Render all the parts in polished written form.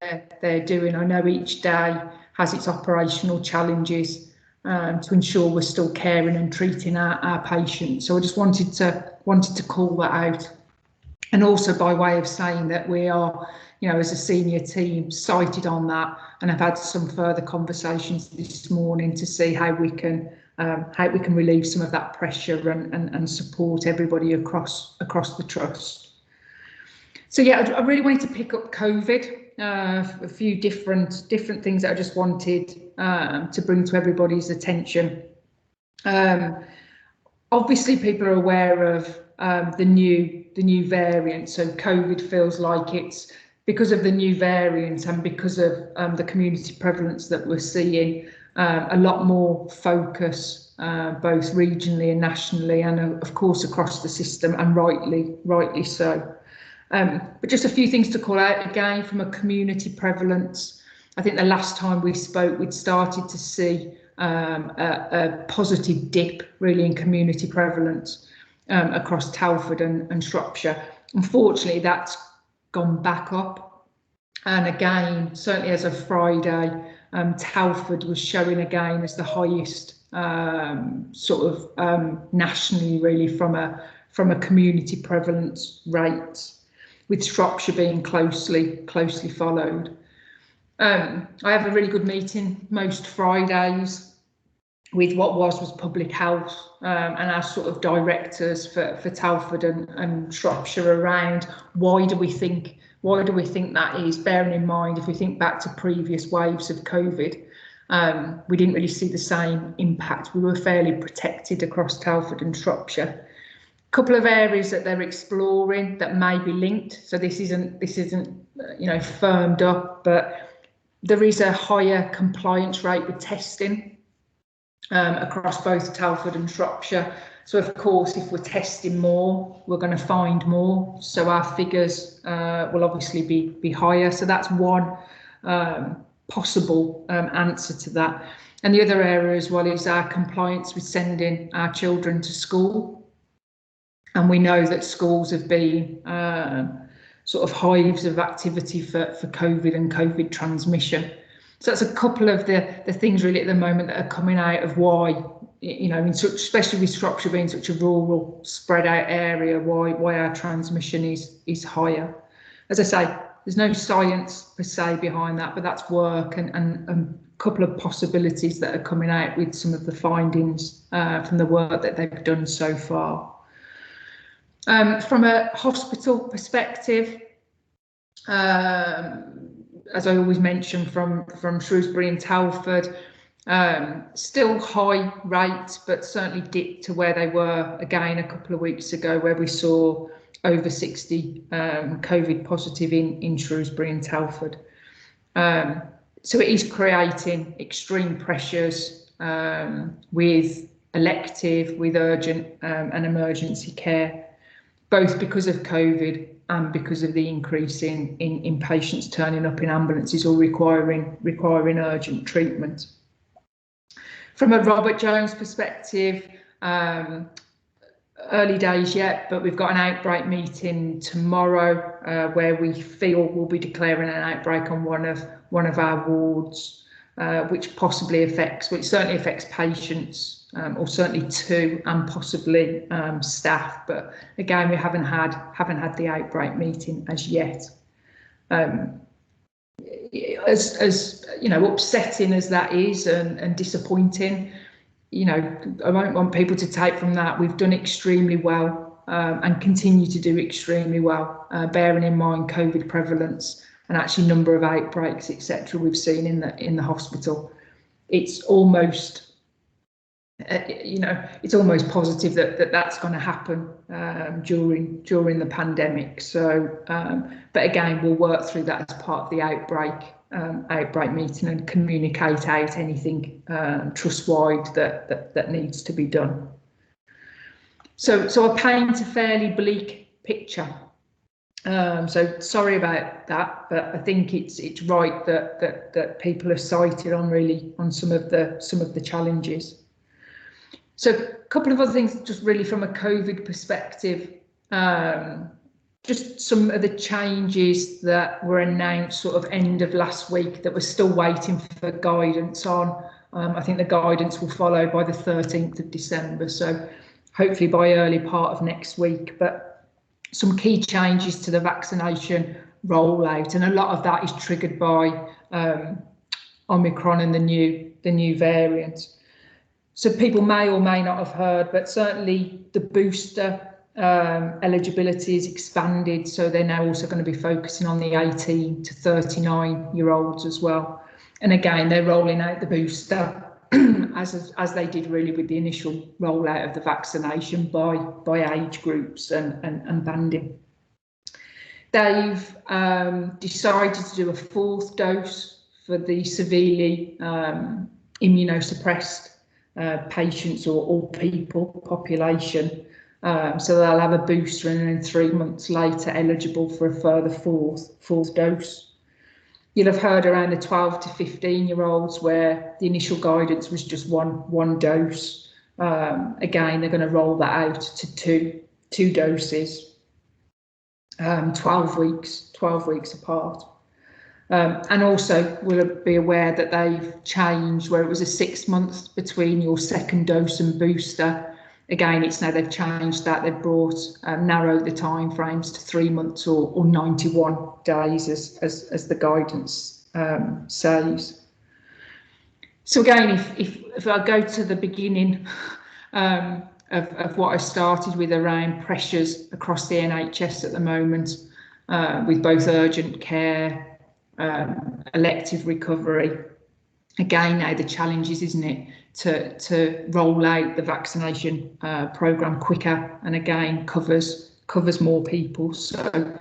they're doing. I know each day has its operational challenges to ensure we're still caring and treating our patients. So I just wanted to call that out. And also by way of saying that we are, as a senior team, cited on that, and I've had some further conversations this morning to see how we can relieve some of that pressure and support everybody across the trust. So yeah, I really wanted to pick up COVID, a few different things that I just wanted to bring to everybody's attention. Obviously, people are aware of the new variant. So COVID feels like it's because of the new variant and because of the community prevalence that we're seeing, a lot more focus, both regionally and nationally, and of course across the system, and rightly so. But just a few things to call out again from a community prevalence. I think the last time we spoke, we'd started to see a positive dip really in community prevalence across Telford and Shropshire. Unfortunately, that's gone back up. And again, certainly as of Friday, Telford was showing again as the highest nationally, really, from a community prevalence rate, with Shropshire being closely followed. I have a really good meeting most Fridays with what was public health and our sort of directors for Telford and Shropshire around why do we think that is, bearing in mind if we think back to previous waves of COVID, we didn't really see the same impact. We were fairly protected across Telford and Shropshire. Couple of areas that they're exploring that may be linked. So this isn't firmed up, but there is a higher compliance rate with testing across both Telford and Shropshire. So of course, if we're testing more, we're going to find more. So our figures will obviously be higher. So that's one possible answer to that. And the other area as well is our compliance with sending our children to school. And we know that schools have been sort of hives of activity for COVID and COVID transmission. So that's a couple of the things really at the moment that are coming out of why, especially with Shropshire being such a rural, spread out area, why our transmission is higher. As I say, there's no science per se behind that, but that's work and a couple of possibilities that are coming out with some of the findings from the work that they've done so far. From a hospital perspective, as I always mention, from Shrewsbury and Telford, still high rates, but certainly dipped to where they were again a couple of weeks ago, where we saw over 60 COVID positive in Shrewsbury and Telford. So it is creating extreme pressures with elective, with urgent and emergency care, both because of COVID and because of the increase in patients turning up in ambulances or requiring urgent treatment. From a Robert Jones perspective, early days yet, but we've got an outbreak meeting tomorrow where we feel we'll be declaring an outbreak on one of our wards, which certainly affects patients, or certainly two, and possibly staff. But again, we haven't had the outbreak meeting as yet. As upsetting as that is and disappointing, I won't want people to take from that we've done extremely well and continue to do extremely well, bearing in mind COVID prevalence and actually number of outbreaks, etc. we've seen in the hospital. It's almost it's almost positive that that's going to happen during the pandemic. So, but again, we'll work through that as part of the outbreak meeting and communicate out anything trust-wide that needs to be done. So I paint a fairly bleak picture. So sorry about that, but I think it's right that people are cited on some of the challenges. So a couple of other things, just really from a COVID perspective, just some of the changes that were announced sort of end of last week that we're still waiting for guidance on. I think the guidance will follow by the 13th of December, so hopefully by early part of next week. But some key changes to the vaccination rollout, and a lot of that is triggered by Omicron and the new variant. So people may or may not have heard, but certainly the booster eligibility is expanded, so they're now also going to be focusing on the 18 to 39-year-olds as well. And again, they're rolling out the booster as they did really with the initial rollout of the vaccination by age groups and banding. They've decided to do a 4th dose for the severely immunosuppressed patients or population. So they'll have a booster and then 3 months later eligible for a further fourth dose. You'll have heard around the 12 to 15-year-olds where the initial guidance was just one dose. Again, they're going to roll that out to two doses, 12 weeks apart. And also we'll be aware that they've changed where it was a 6 months between your second dose and booster. Again, it's now they've changed that. They've narrowed the time frames to 3 months or 91 days as the guidance says. So again, if I go to the beginning of what I started with around pressures across the NHS at the moment, with both urgent care, elective recovery. Again, now the challenge is, isn't it, to roll out the vaccination programme quicker, and again covers more people. So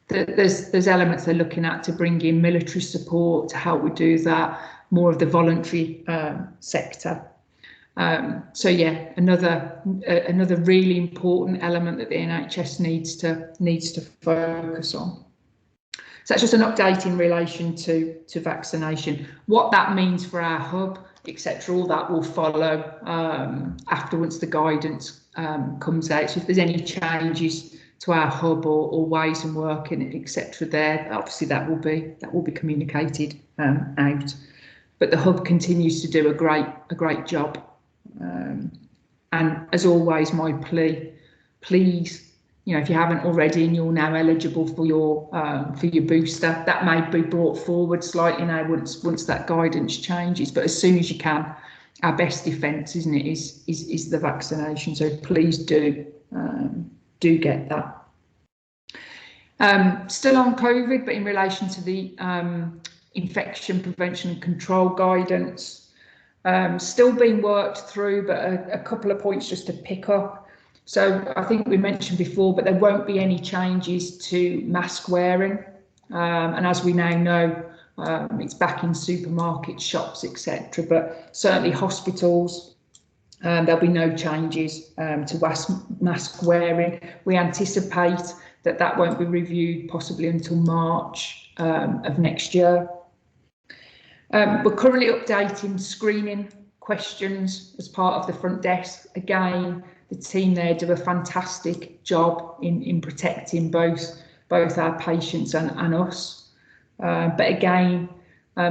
there's elements they're looking at to bring in military support to help we do that, more of the voluntary sector. So yeah, another really important element that the NHS needs to focus on. So that's just an update in relation to vaccination. What that means for our hub, etc., all that will follow after once the guidance comes out. So if there's any changes to our hub or ways of working, etc., there, obviously that will be communicated out. But the hub continues to do a great job. And as always, my plea, please, if you haven't already and you're now eligible for your booster, that may be brought forward slightly now once that guidance changes. But as soon as you can, our best defence, isn't it, is the vaccination. So please do get that. Still on COVID, but in relation to the infection prevention and control guidance, still being worked through, but a couple of points just to pick up. So I think we mentioned before, but there won't be any changes to mask wearing. And as we now know, it's back in supermarkets, shops, etc. But certainly hospitals, there'll be no changes to mask wearing. We anticipate that won't be reviewed possibly until March of next year. We're currently updating screening questions as part of the front desk. Again, the team there do a fantastic job in protecting both our patients and us. But again,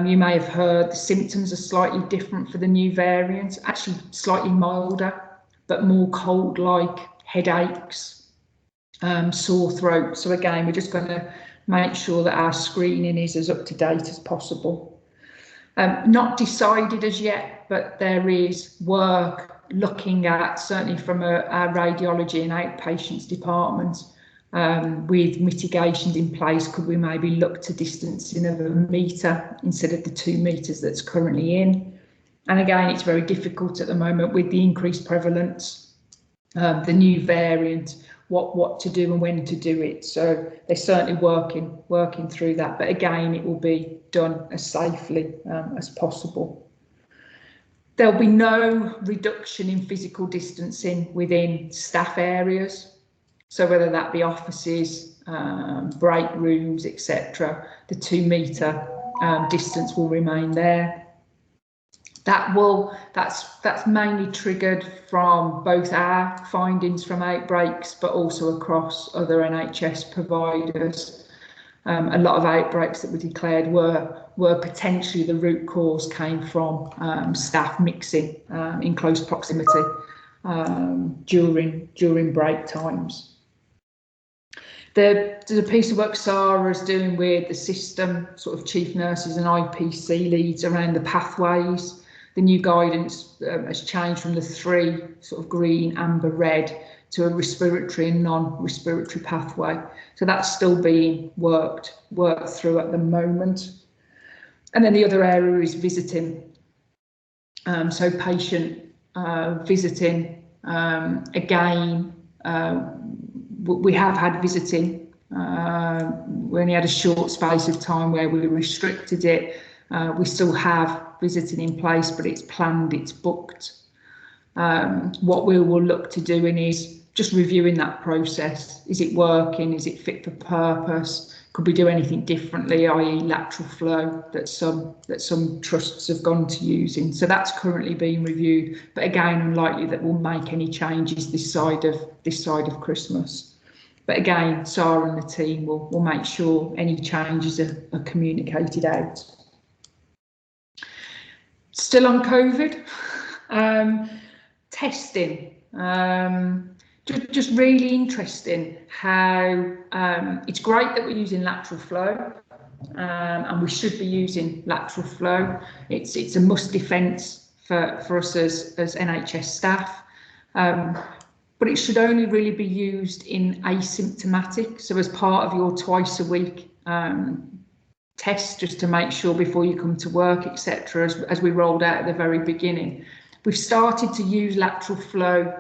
you may have heard the symptoms are slightly different for the new variant, actually slightly milder, but more cold-like headaches, sore throat. So again, we're just going to make sure that our screening is as up to date as possible. Not decided as yet, but there is work looking at, certainly from our radiology and outpatients department, with mitigations in place. Could we maybe look to distancing of 1 metre instead of the 2 metres that's currently in? And again, it's very difficult at the moment with the increased prevalence, the new variant, what to do and when to do it. So they're certainly working through that. But again, it will be done as safely as possible. There'll be no reduction in physical distancing within staff areas. So whether that be offices, break rooms, etc., the 2 metre distance will remain there. That's mainly triggered from both our findings from outbreaks, but also across other NHS providers. A lot of outbreaks that were declared were potentially the root cause came from staff mixing in close proximity during break times. There's a piece of work Sarah's doing with the system sort of chief nurses and IPC leads around the pathways. The new guidance has changed from the 3 sort of green, amber, red to a respiratory and non-respiratory pathway. So that's still being worked through at the moment. And then the other area is visiting. So patient visiting, again, we have had visiting. We only had a short space of time where we restricted it. We still have visiting in place, but it's planned, it's booked. What we will look to doing is just reviewing that process. Is it working? Is it fit for purpose? Could we do anything differently, i.e. lateral flow that some trusts have gone to using? So that's currently being reviewed, but again, unlikely that we'll make any changes this side of Christmas. But again, Sarah and the team will make sure any changes are communicated out. Still on COVID, testing. Just really interesting how it's great that we're using lateral flow, and we should be using lateral flow. It's a must defence for us as NHS staff, but it should only really be used in asymptomatic. So as part of your twice a week test, just to make sure before you come to work, etc. As we rolled out at the very beginning, we've started to use lateral flow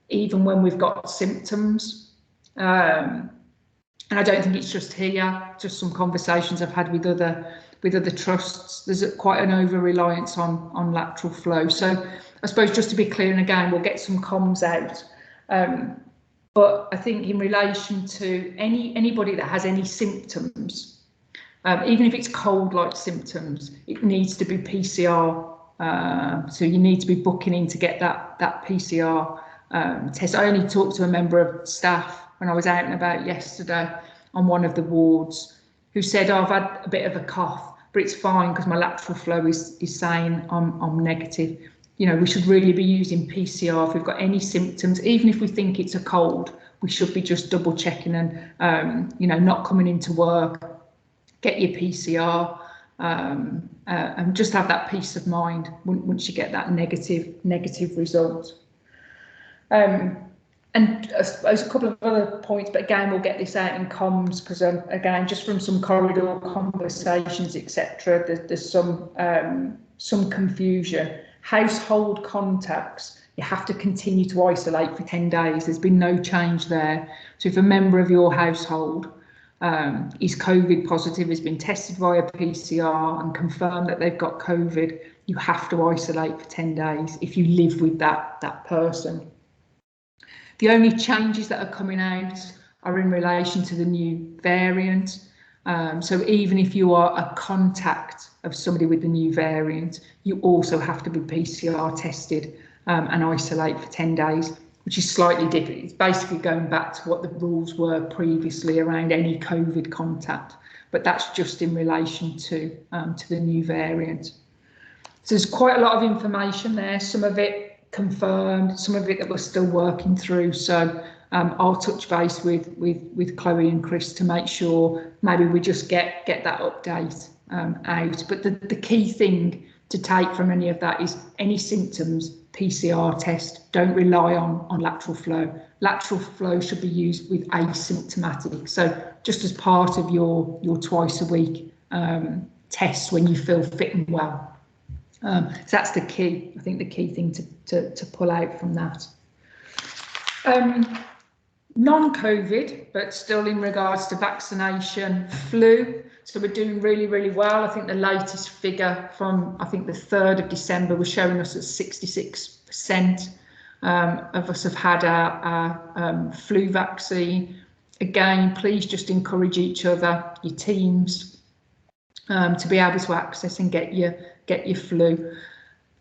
even when we've got symptoms. And I don't think it's just here, just some conversations I've had with other trusts. There's quite an over-reliance on lateral flow. So I suppose just to be clear, and again, we'll get some comms out. But I think in relation to anybody that has any symptoms, even if it's cold-like symptoms, it needs to be PCR. So you need to be booking in to get that PCR test. I only talked to a member of staff when I was out and about yesterday on one of the wards who said, oh, I've had a bit of a cough, but it's fine because my lateral flow is saying I'm negative. You know, we should really be using PCR if we've got any symptoms, even if we think it's a cold. We should be just double checking and not coming into work. Get your PCR and just have that peace of mind once you get that negative result. And I suppose a couple of other points, but again, we'll get this out in comms because again, just from some corridor conversations, etc., there's some confusion. Household contacts, you have to continue to isolate for 10 days. There's been no change there. So if a member of your household is COVID positive, has been tested via PCR and confirmed that they've got COVID, you have to isolate for 10 days if you live with that person. The only changes that are coming out are in relation to the new variant. So even if you are a contact of somebody with the new variant, you also have to be PCR tested and isolate for 10 days, which is slightly different. It's basically going back to what the rules were previously around any COVID contact, but that's just in relation to the new variant. So there's quite a lot of information there, some of it confirmed, some of it that we're still working through. So I'll touch base with Chloe and Chris to make sure maybe we just get that update out. But the key thing to take from any of that is any symptoms, PCR test. Don't rely on lateral flow. Lateral flow should be used with asymptomatic. So just as part of your twice a week tests when you feel fit and well. So that's the key. I think the key thing to pull out from that. Non-COVID, but still in regards to vaccination, flu. So we're doing really, really well. I think the latest figure from, I think the 3rd of December was showing us that 66% of us have had our flu vaccine. Again, please just encourage each other, your teams, to be able to access and get your flu.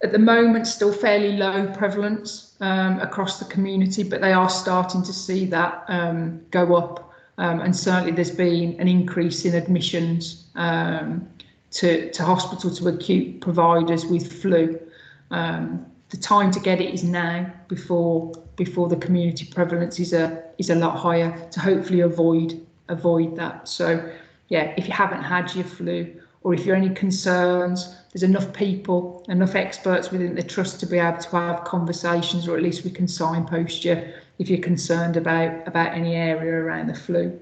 At the moment, still fairly low prevalence across the community, but they are starting to see that go up. And certainly there's been an increase in admissions to hospital, to acute providers with flu. The time to get it is now, before the community prevalence is a lot higher, to hopefully avoid that. So yeah, if you haven't had your flu, or if you're any concerns, there's enough people, enough experts within the trust to be able to have conversations, or at least we can signpost you if you're concerned about any area around the flu.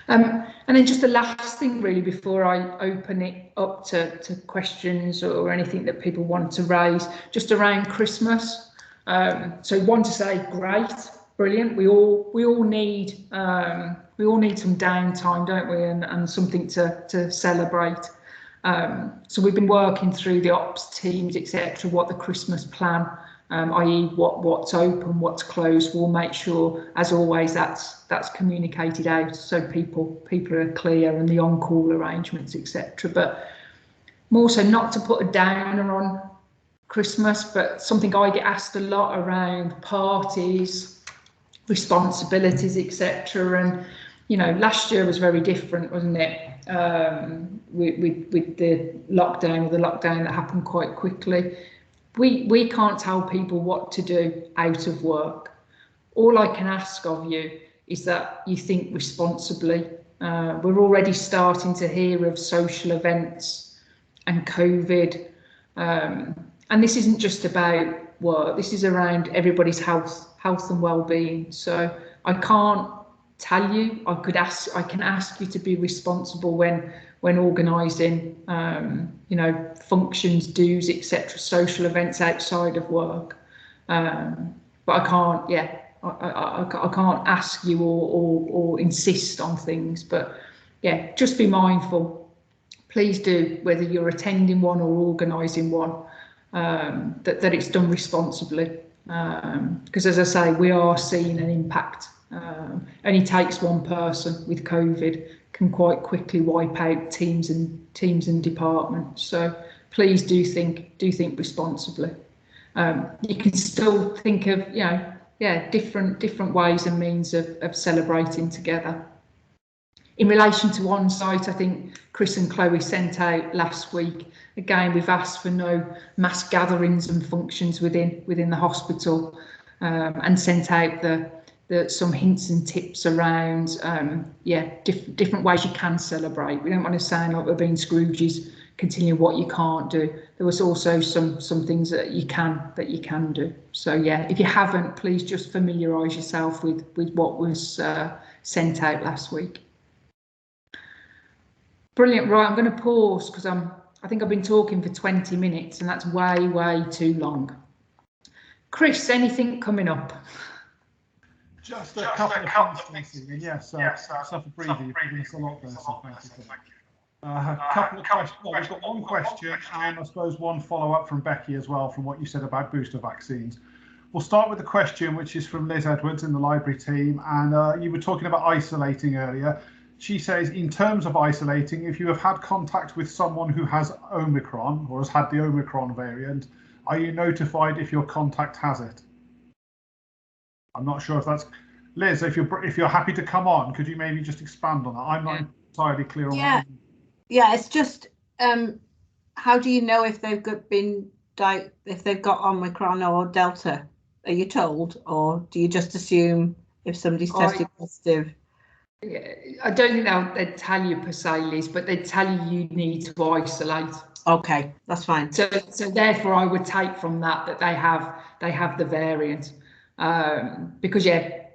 And then just the last thing really before I open it up to questions or anything that people want to raise, just around Christmas. So one to say, great, brilliant. We all need some downtime, don't we? And something to celebrate. So we've been working through the ops teams, etc. What the Christmas plan, i.e. what's open, what's closed. We'll make sure, as always, that's communicated out so people are clear, and the on-call arrangements, etc. But more so, not to put a downer on Christmas, but something I get asked a lot around parties, responsibilities, etc. And you know, last year was very different, wasn't it? With the lockdown that happened quite quickly. We can't tell people what to do out of work. All I can ask of you is that you think responsibly. We're already starting to hear of social events and COVID. And this isn't just about work, this is around everybody's health and well-being. So I can't tell you, I can ask you to be responsible when organising you know, functions, dues, etc., social events outside of work. But I can't, yeah, I can't ask you or insist on things. But yeah, just be mindful. Please do, whether you're attending one or organising one, that it's done responsibly. Because as I say, we are seeing an impact. Only takes one person with COVID can quite quickly wipe out teams and departments. So please do think responsibly. You can still think of, you know, yeah, different ways and means of celebrating together. In relation to on-site, I think Chris and Chloe sent out last week. Again, we've asked for no mass gatherings and functions within the hospital, and sent out some hints and tips around different ways you can celebrate. We don't want to sound like we're being Scrooges, continue what you can't do. There was also some things that you can do. So yeah, if you haven't, please just familiarise yourself with what was sent out last week. Brilliant. Right, I'm going to pause because I think I've been talking for 20 minutes and that's way too long. Chris, anything coming up? Just a couple of things, Stephen. Yes, suffer breathing. You've given us a lot there, so thank you for that. A couple of questions. Well, we've got one question and I suppose one follow-up from Becky as well from what you said about booster vaccines. We'll start with the question, which is from Liz Edwards in the library team, and you were talking about isolating earlier. She says, in terms of isolating, if you have had contact with someone who has Omicron or has had the Omicron variant, are you notified if your contact has it? I'm not sure if that's Liz. If you're happy to come on, could you maybe just expand on that? I'm not entirely clear on that. Yeah, it's just how do you know if they've got Omicron or Delta? Are you told, or do you just assume if somebody's tested positive? I don't think they'd tell you per se, Liz, but they'd tell you need to isolate. Okay, that's fine. So therefore, I would take from that they have the variant. Because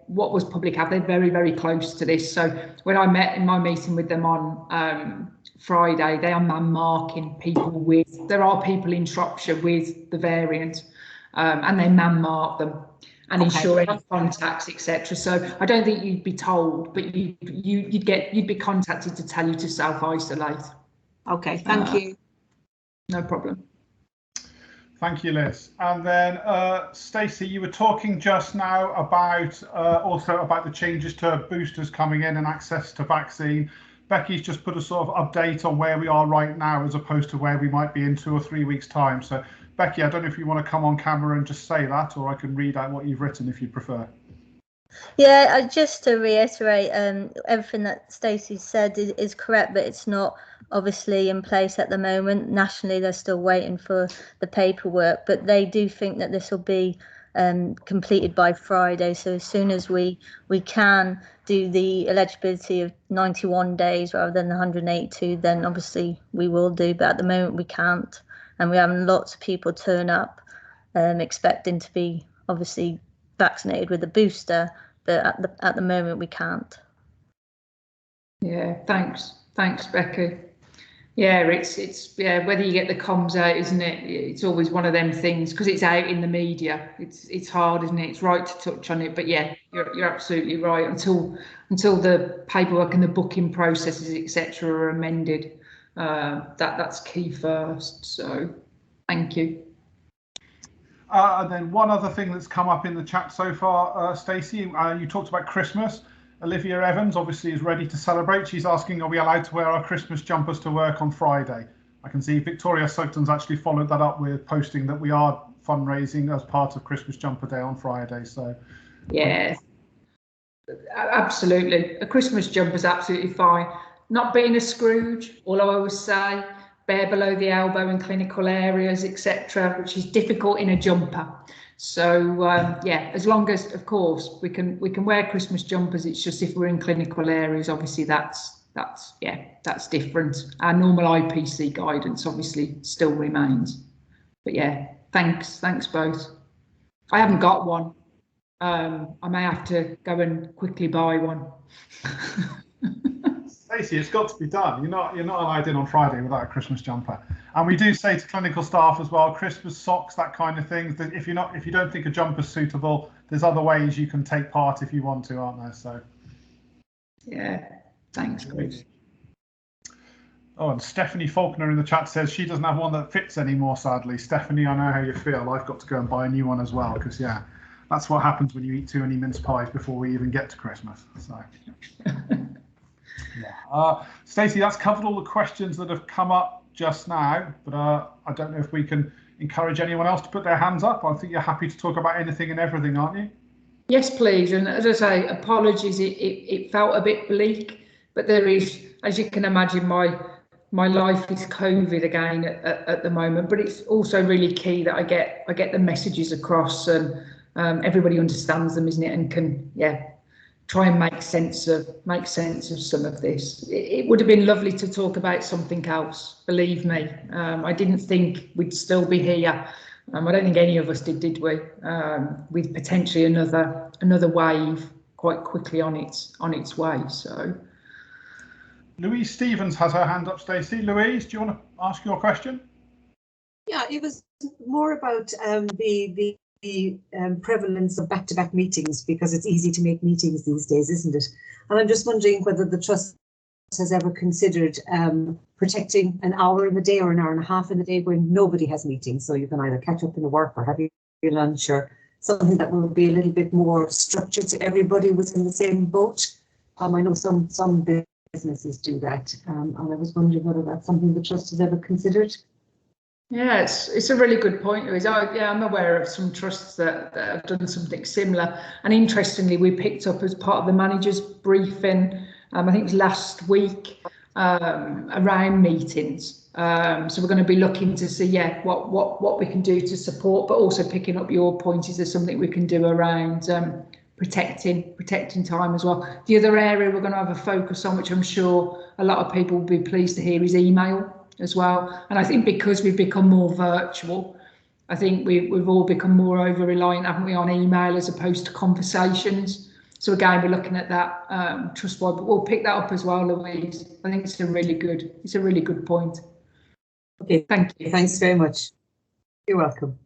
what was public health, they're very close to this. So when I met in my meeting with them on Friday, they are man-marking people there are people in Shropshire with the variant, and they man-mark them and ensure any contacts, etc. So I don't think you'd be told, but you'd be contacted to tell you to self-isolate. Okay, thank you. No problem. Thank you, Liz. And then Stacey, you were talking just now about also about the changes to boosters coming in and access to vaccine. Becky's just put a sort of update on where we are right now as opposed to where we might be in 2 or 3 weeks' time. So, Becky, I don't know if you want to come on camera and just say that, or I can read out what you've written if you prefer. Yeah, just to reiterate, everything that Stacey said is correct, but it's not obviously in place at the moment. Nationally, they're still waiting for the paperwork, but they do think that this will be completed by Friday. So as soon as we can do the eligibility of 91 days rather than 182, then obviously we will do, but at the moment we can't. And we're having lots of people turn up expecting to be obviously vaccinated with a booster, but at the moment we can't. Yeah, thanks, Becky. Yeah, it's whether you get the comms out, isn't it? It's always one of them things because it's out in the media. It's hard, isn't it? It's right to touch on it, but yeah, you're absolutely right. Until the paperwork and the booking processes, etc., are amended, that's key first. So, thank you. And then one other thing that's come up in the chat so far, Stacey, you talked about Christmas. Olivia Evans obviously is ready to celebrate. She's asking, are we allowed to wear our Christmas jumpers to work on Friday? I can see Victoria Sugden's actually followed that up with posting that we are fundraising as part of Christmas Jumper Day on Friday. So yeah, absolutely. A Christmas jumper's absolutely fine. Not being a Scrooge, all I always say, bare below the elbow in clinical areas, etc., which is difficult in a jumper. So yeah, as long as, of course, we can wear Christmas jumpers. It's just if we're in clinical areas, obviously that's different. Our normal IPC guidance obviously still remains. But yeah, thanks both. I haven't got one. I may have to go and quickly buy one. Stacey, it's got to be done. You're not allowed in on Friday without a Christmas jumper. And we do say to clinical staff as well, Christmas socks, that kind of thing. That if you don't think a jumper's suitable, there's other ways you can take part if you want to, aren't there? So yeah, thanks, Chris. Oh, and Stephanie Faulkner in the chat says she doesn't have one that fits anymore, sadly. Stephanie, I know how you feel. I've got to go and buy a new one as well, because yeah, that's what happens when you eat too many mince pies before we even get to Christmas. So. Yeah. Stacey, that's covered all the questions that have come up just now, but I don't know if we can encourage anyone else to put their hands up. I think you're happy to talk about anything and everything, aren't you? Yes, please. And as I say, apologies, it felt a bit bleak, but there is, as you can imagine, my life is COVID again at the moment, but it's also really key that I get the messages across and everybody understands them, isn't it? And can, yeah, try and make sense of some of this. It would have been lovely to talk about something else, believe me. I didn't think we'd still be here. I don't think any of us did we? With potentially another wave quite quickly on its way. So, Louise Stevens has her hand up. Stacey, Louise, do you want to ask your question? Yeah, it was more about the prevalence of back-to-back meetings, because it's easy to make meetings these days, isn't it? And I'm just wondering whether the trust has ever considered protecting an hour in the day or an hour and a half in the day when nobody has meetings, so you can either catch up in the work or have your lunch, or something that will be a little bit more structured so everybody was in the same boat. I know some businesses do that, and I was wondering whether that's something the trust has ever considered. yeah, it's a really good point, Louise. I'm aware of some trusts that have done something similar, and interestingly, we picked up as part of the manager's briefing, I think it was last week, around meetings. So we're going to be looking to see, yeah, what we can do to support, but also picking up your point, is there something we can do around protecting time as well. The other area we're going to have a focus on, which I'm sure a lot of people will be pleased to hear, is email as well. And I think because we've become more virtual, I think we've all become more over reliant, haven't we, on email as opposed to conversations. So again, we're looking at that trust-wide, but we'll pick that up as well, Louise. I think it's a really good point. Okay, thank you. Thanks very much. You're welcome.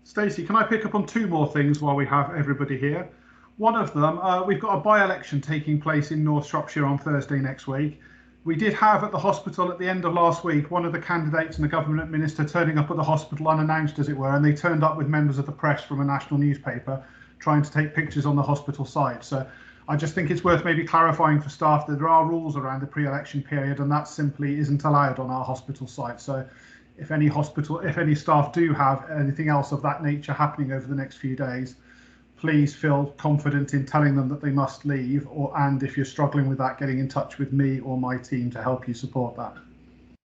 Stacey, can I pick up on two more things while we have everybody here? One of them, we've got a by-election taking place in North Shropshire on Thursday next week. We did have at the hospital at the end of last week one of the candidates and the government minister turning up at the hospital unannounced, as it were, and they turned up with members of the press from a national newspaper trying to take pictures on the hospital site. So I just think it's worth maybe clarifying for staff that there are rules around the pre-election period, and that simply isn't allowed on our hospital site. So if any staff do have anything else of that nature happening over the next few days, please feel confident in telling them that they must leave, and if you're struggling with that, getting in touch with me or my team to help you support that.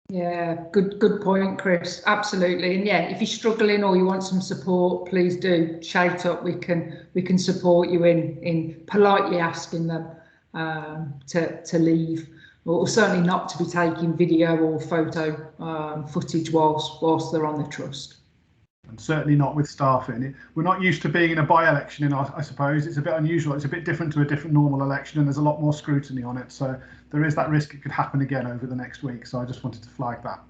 Yeah, good point, Chris. Absolutely. And yeah, if you're struggling or you want some support, please do shout up. We can support you in politely asking them to leave, or certainly not to be taking video or photo footage whilst they're on the trust. And certainly not with staff in it. We're not used to being in a by-election, I suppose. It's a bit unusual. It's a bit different to a different normal election, and there's a lot more scrutiny on it. So there is that risk it could happen again over the next week. So I just wanted to flag that.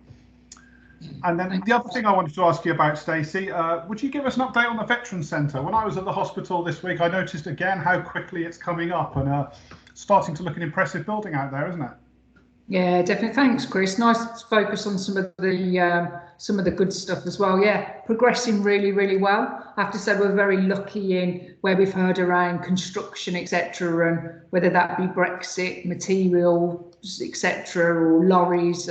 And then the other thing I wanted to ask you about, Stacey, would you give us an update on the Veterans Centre? When I was at the hospital this week, I noticed again how quickly it's coming up, and starting to look an impressive building out there, isn't it? Yeah, definitely. Thanks, Chris. Nice to focus on some of the good stuff as well. Yeah, progressing really well. I have to say we're very lucky in where we've heard around construction, etc., and whether that be Brexit, materials, etc., or lorries.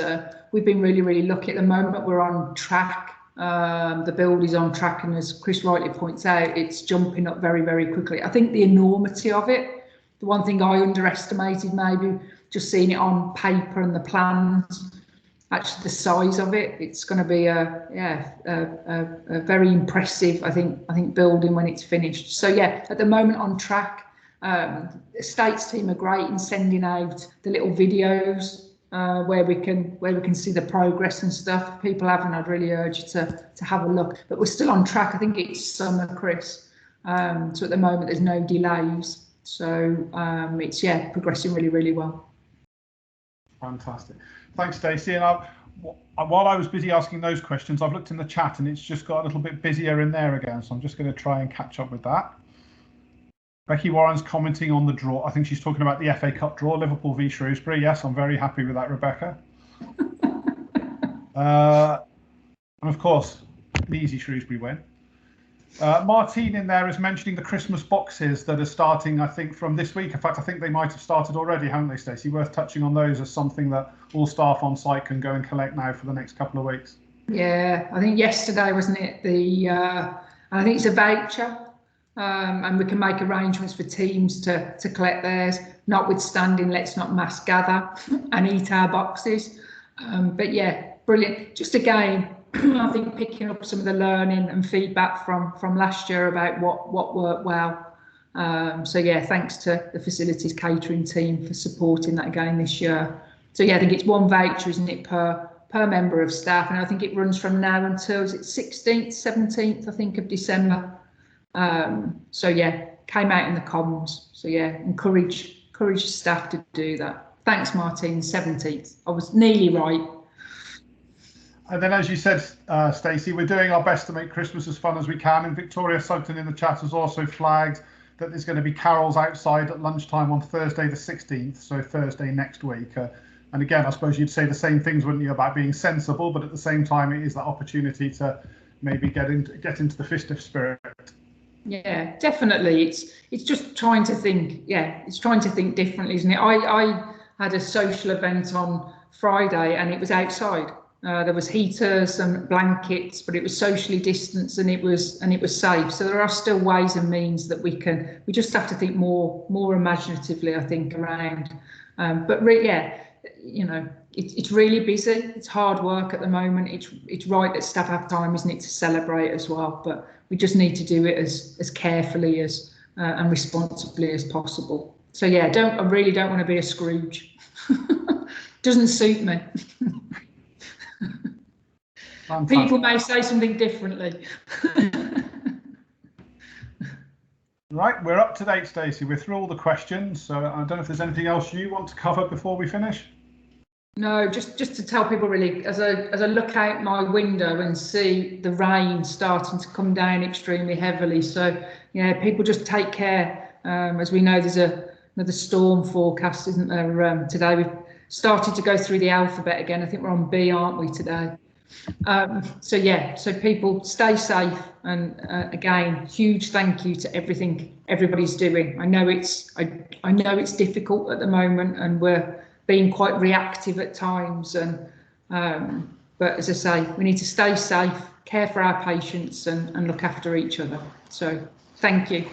We've been really lucky at the moment. We're on track. The build is on track, and as Chris rightly points out, it's jumping up very quickly. I think the enormity of it, the one thing I underestimated maybe, just seeing it on paper and the plans, actually the size of it, it's going to be a very impressive, I think building when it's finished. So yeah, at the moment on track. The Estates team are great in sending out the little videos where we can see the progress and stuff. People haven't, I'd really urge you to have a look. But we're still on track. I think it's summer, Chris. So at the moment there's no delays. So it's progressing really well. Fantastic. Thanks, Stacey. And while I was busy asking those questions, I've looked in the chat and it's just got a little bit busier in there again. So I'm just going to try and catch up with that. Becky Warren's commenting on the draw. I think she's talking about the FA Cup draw, Liverpool v Shrewsbury. Yes, I'm very happy with that, Rebecca. And of course, an easy Shrewsbury win. Martine in there is mentioning the Christmas boxes that are starting, I think, from this week. In fact, I think they might have started already, haven't they, Stacey? Worth touching on those as something that all staff on site can go and collect now for the next couple of weeks. Yeah, I think yesterday, wasn't it? I think it's a voucher, and we can make arrangements for teams to collect theirs, notwithstanding let's not mass gather and eat our boxes. But yeah, brilliant. Just again, I think picking up some of the learning and feedback from last year about what worked well. So yeah, thanks to the facilities catering team for supporting that again this year. So yeah, I think it's one voucher, isn't it, per member of staff, and I think it runs from now until, is it 16th, 17th, I think, of December. So yeah, came out in the comms. So yeah, encourage staff to do that. Thanks, Martin. 17th. I was nearly right. And then, as you said, Stacey, we're doing our best to make Christmas as fun as we can. And Victoria Sugden in the chat has also flagged that there's going to be carols outside at lunchtime on Thursday the 16th, so Thursday next week. And again, I suppose you'd say the same things, wouldn't you, about being sensible, but at the same time, it is that opportunity to maybe get into the festive spirit. Yeah, definitely. It's just trying to think. Yeah, it's trying to think differently, isn't it? I had a social event on Friday, and it was outside. There was heaters and blankets, but it was socially distanced and it was safe. So there are still ways and means that we just have to think more imaginatively, I think, around. Yeah, you know, it's really busy. It's hard work at the moment. It's right that staff have time, isn't it, to celebrate as well. But we just need to do it as carefully as and responsibly as possible. So yeah, I really don't want to be a Scrooge. Doesn't suit me. People may say something differently. Right, we're up to date, Stacey. We're through all the questions, so I don't know if there's anything else you want to cover before we finish. No, just to tell people, really, as I look out my window and see the rain starting to come down extremely heavily. So yeah, people just take care. As we know, there's another storm forecast, isn't there? Today we've started to go through the alphabet again. I think we're on B, aren't we, today? So yeah, so people stay safe, and again, huge thank you to everything everybody's doing. I know it's difficult at the moment, and we're being quite reactive at times, and but as I say, we need to stay safe, care for our patients, and look after each other. So thank you.